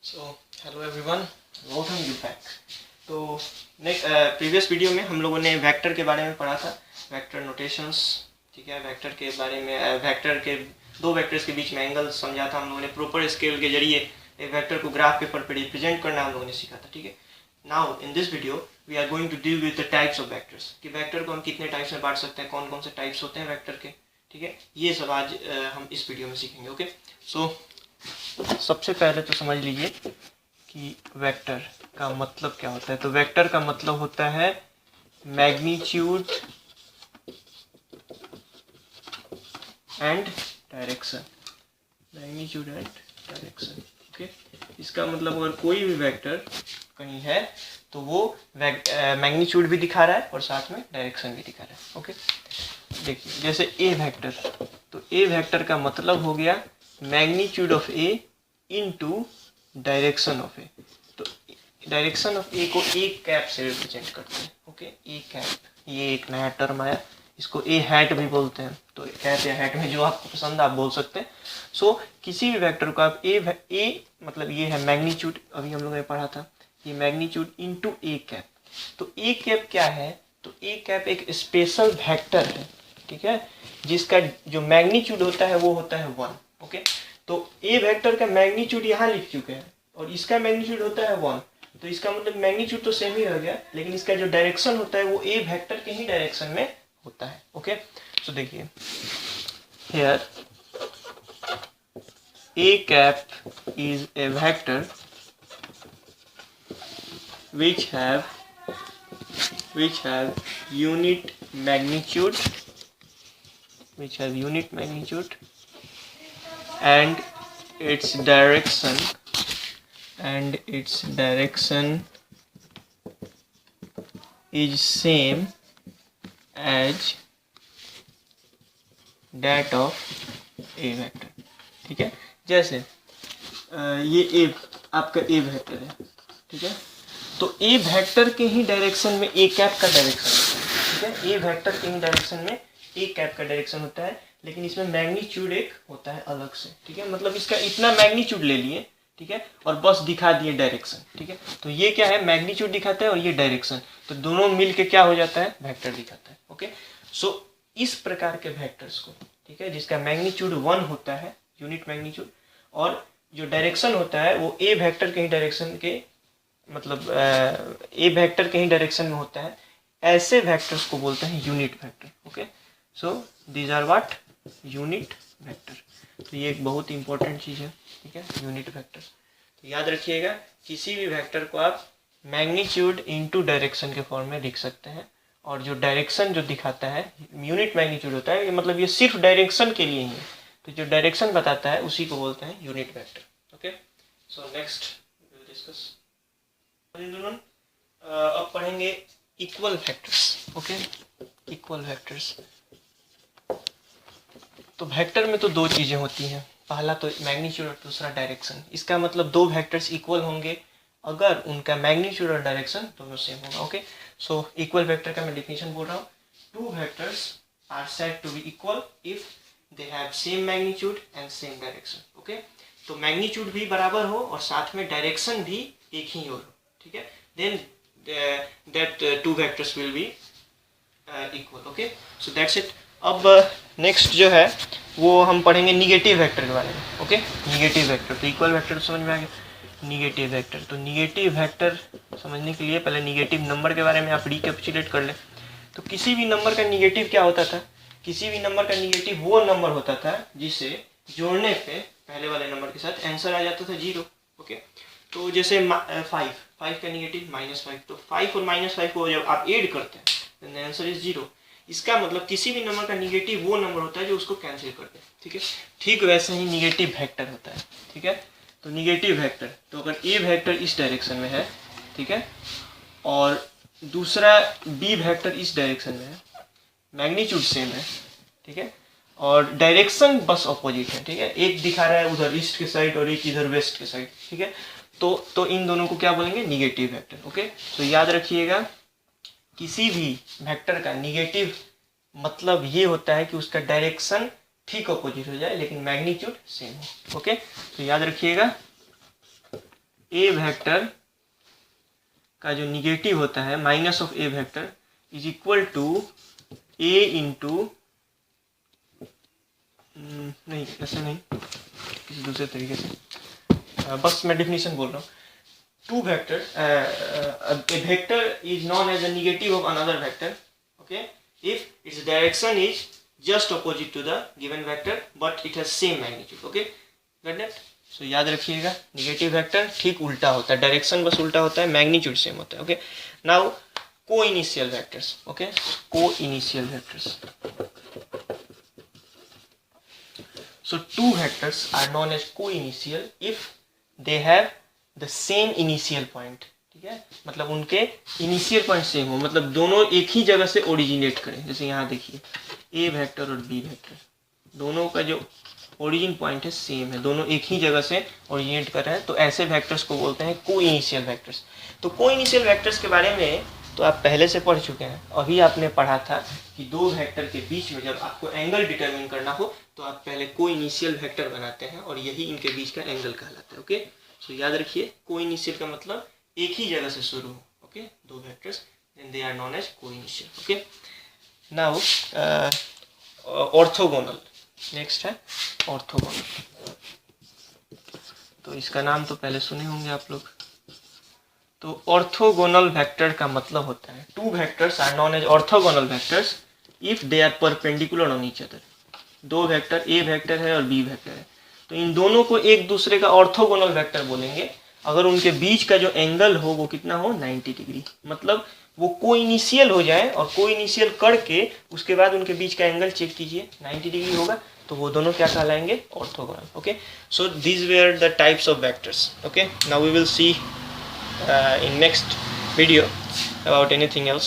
So hello everyone, welcome you back. तो previous video में हम लोगों ने वेक्टर के बारे में पढ़ा था, वेक्टर नोटेशंस। ठीक है, वेक्टर के बारे में वेक्टर के दो वेक्टर्स के बीच में एंगल समझा था हम लोगों ने। प्रॉपर स्केल के जरिए एक वेक्टर को ग्राफ पेपर पर रिप्रेजेंट करना हम लोगों ने सीखा था। ठीक है, now in this video we are going to deal with the types of vectors, कि वेक्टर को हम कितने टाइप्स में बांट सकते हैं, कौन कौन से टाइप्स होते हैं वेक्टर के। ठीक है, ये सब आज हम इस वीडियो में सीखेंगे। ओके, सो सबसे पहले तो समझ लीजिए कि वेक्टर का मतलब क्या होता है। तो वेक्टर का मतलब होता है magnitude and direction. Magnitude and direction. Okay, इसका मतलब अगर कोई भी वेक्टर कहीं है तो वो मैग्नीट्यूड भी दिखा रहा है और साथ में डायरेक्शन भी दिखा रहा है। ओके, देखिए जैसे ए वेक्टर, तो ए वेक्टर का मतलब हो गया magnitude of A into direction of A. तो डायरेक्शन ऑफ ए को ए कैप से रिप्रेजेंट करते हैं। ओके, ए कैप, ये एक नया टर्म आया, इसको ए हैट भी बोलते हैं। तो कैप या हैट में जो आपको पसंद आप बोल सकते हैं। सो किसी भी वेक्टर को आप ए मतलब ये है मैग्नीट्यूड, अभी हम लोगों ने पढ़ा था ये मैग्नीट्यूड इनटू ए कैप। तो ए कैप क्या है? तो ए कैप एक स्पेशल वेक्टर है, ठीक है, जिसका जो मैग्नीट्यूड होता है वो होता है 1। ओके, तो ए वेक्टर का मैग्नीट्यूड यहाँ लिख चुके हैं और इसका मैग्नीट्यूड होता है 1। तो इसका मतलब मैग्नीट्यूड तो सेम ही रह गया, लेकिन इसका जो डायरेक्शन होता है वो ए वेक्टर के ही डायरेक्शन में होता है। ओके, तो देखिए here A cap is a vector which have unit magnitude and its direction is same as that of a vector. ठीक है, जैसे ये ए आपका ए वेक्टर है, ठीक है, तो ए वेक्टर के ही डायरेक्शन में ए कैप का डायरेक्शन होता है। ठीक है, ए वेक्टर के ही डायरेक्शन में ए कैप का डायरेक्शन होता है, लेकिन इसमें मैग्नीट्यूड एक होता है अलग से। ठीक है, मतलब इसका इतना मैग्नीट्यूड ले लिए, ठीक है, और बस दिखा दिए डायरेक्शन। ठीक है, तो ये क्या है, मैग्नीट्यूड दिखाता है और ये डायरेक्शन, तो दोनों मिल के क्या हो जाता है, वेक्टर दिखाता है। ओके, सो इस प्रकार के वेक्टर्स को, ठीक है, जिसका मैग्नीट्यूड 1 होता है, यूनिट मैग्नीट्यूड, और जो डायरेक्शन होता है वो ए वेक्टर के ही डायरेक्शन के, मतलब ए वेक्टर के ही डायरेक्शन में होता है, ऐसे वेक्टर्स को बोलते हैं unit vector. Okay, so these are what, unit vector. तो ये एक बहुत इंपॉर्टेंट चीज़ है, ठीक है, यूनिट वेक्टर। तो याद रखिएगा, किसी भी वेक्टर को आप मैग्नीट्यूड इनटू डायरेक्शन के फॉर्म में लिख सकते हैं, और जो डायरेक्शन जो दिखाता है यूनिट मैग्नीट्यूड होता है, मतलब ये सिर्फ डायरेक्शन के लिए ही है, तो जो डायरेक्शन बताता है उसी को बोलते हैं unit vector. Okay, so next will discuss अब पढ़ेंगे equal vectors. Okay, equal vectors. तो वेक्टर में तो दो चीजें होती हैं, पहला तो मैग्नीट्यूड और दूसरा डायरेक्शन। इसका मतलब दो वेक्टर्स इक्वल होंगे अगर उनका मैग्नीट्यूड और डायरेक्शन दोनों सेम होगा। ओके, सो इक्वल वेक्टर का मैं डेफिनेशन बोल रहा हूँ, two vectors are said to be equal if they have same magnitude and same direction. Okay, तो मैग्नीट्यूड भी बराबर हो और साथ में डायरेक्शन भी एक ही हो, ठीक है, then that two vectors will be equal. Okay, so that's it. अब नेक्स्ट जो है वो हम पढ़ेंगे निगेटिव वेक्टर के बारे में। ओके, निगेटिव वेक्टर, तो इक्वल वेक्टर समझ में आ गया। निगेटिव वेक्टर, तो निगेटिव वेक्टर समझने के लिए पहले निगेटिव नंबर के बारे में आप रिकैपिचुलेट कर लें। तो किसी भी नंबर का निगेटिव क्या होता था, किसी भी नंबर का निगेटिव वो नंबर होता था जिसे जोड़ने पे पहले वाले नंबर के साथ आंसर आ जाता था 0। ओके, तो जैसे 5 का निगेटिव -5, तो 5 और -5 को जब आप ऐड करते हैं तो आंसर इज 0। इसका मतलब किसी भी नंबर का निगेटिव वो नंबर होता है जो उसको कैंसिल कर दे। ठीक है, ठीक वैसे ही निगेटिव वेक्टर होता है। ठीक है, तो निगेटिव वेक्टर, तो अगर ए वेक्टर इस डायरेक्शन में है, ठीक है, और दूसरा बी वेक्टर इस डायरेक्शन में है, मैग्नीट्यूड सेम है, ठीक है, और डायरेक्शन बस ऑपोजिट है, ठीक है, एक दिखा रहा है उधर ईस्ट के साइड और एक इधर वेस्ट के साइड, ठीक है, तो इन दोनों को क्या बोलेंगे, निगेटिव वेक्टर। ओके, तो याद रखिएगा, किसी भी वेक्टर का निगेटिव मतलब ये होता है कि उसका डायरेक्शन ठीक अपोजिट हो जाए लेकिन मैग्नीट्यूड सेम हो। ओके, तो याद रखिएगा ए वेक्टर का जो निगेटिव होता है minus of a vector is equal to a into, नहीं ऐसे नहीं, किसी दूसरे तरीके से, बस मैं डेफिनेशन बोल रहा हूँ. Two vector, a vector is known as a negative of another vector, okay, if its direction is just opposite to the given vector but it has same magnitude. Okay, got that? So याद रखिएगा, negative vector ठीक उल्टा होता है, direction बस उल्टा होता है, मैग्नीट्यूड सेम होता है. ओके, नाउ को इनिशियल वेक्टर्स. ओके, को initial vectors. So two vectors are known as co-initial if they have the same initial point. ठीक है, मतलब उनके इनिशियल पॉइंट सेम हो, मतलब दोनों एक ही जगह से ओरिजिनेट करें. जैसे यहाँ देखिए ए वेक्टर और बी वेक्टर, दोनों का जो ओरिजिन पॉइंट है सेम है, दोनों एक ही जगह से ओरिजिनेट कर रहे हैं, तो ऐसे वेक्टर्स को बोलते हैं को इनिशियल वेक्टर्स. तो को इनिशियल वेक्टर्स के बारे में तो आप पहले से पढ़ चुके हैं. अभी आपने पढ़ा था कि दो वेक्टर के बीच में जब आपको एंगल डिटरमिन करना हो तो आप पहले को इनिशियल वेक्टर बनाते हैं और यही इनके बीच का एंगल कहलाता है. ओके, सो याद रखिए, को इनिशियल का मतलब एक ही जगह से शुरू हो. ओके, दो vectors, then they are known as co initial. Okay, now orthogonal. Next है ऑर्थोगोनल. तो इसका नाम तो पहले सुने होंगे आप लोग. तो ऑर्थोगोनल वेक्टर का मतलब होता है two vectors are known as orthogonal vectors if they are perpendicular on each other. दो वेक्टर, ए वेक्टर है और बी वेक्टर है, तो इन दोनों को एक दूसरे का ऑर्थोगोनल वेक्टर बोलेंगे अगर उनके बीच का जो एंगल हो वो कितना हो, 90 डिग्री. मतलब वो को इनिशियल हो जाए और को इनिशियल करके उसके बाद उनके बीच का एंगल चेक कीजिए, 90 डिग्री होगा, तो वो दोनों क्या कहलाएंगे, orthogonal. Okay, so these were the types of vectors. Okay, now we will see in next video about anything else.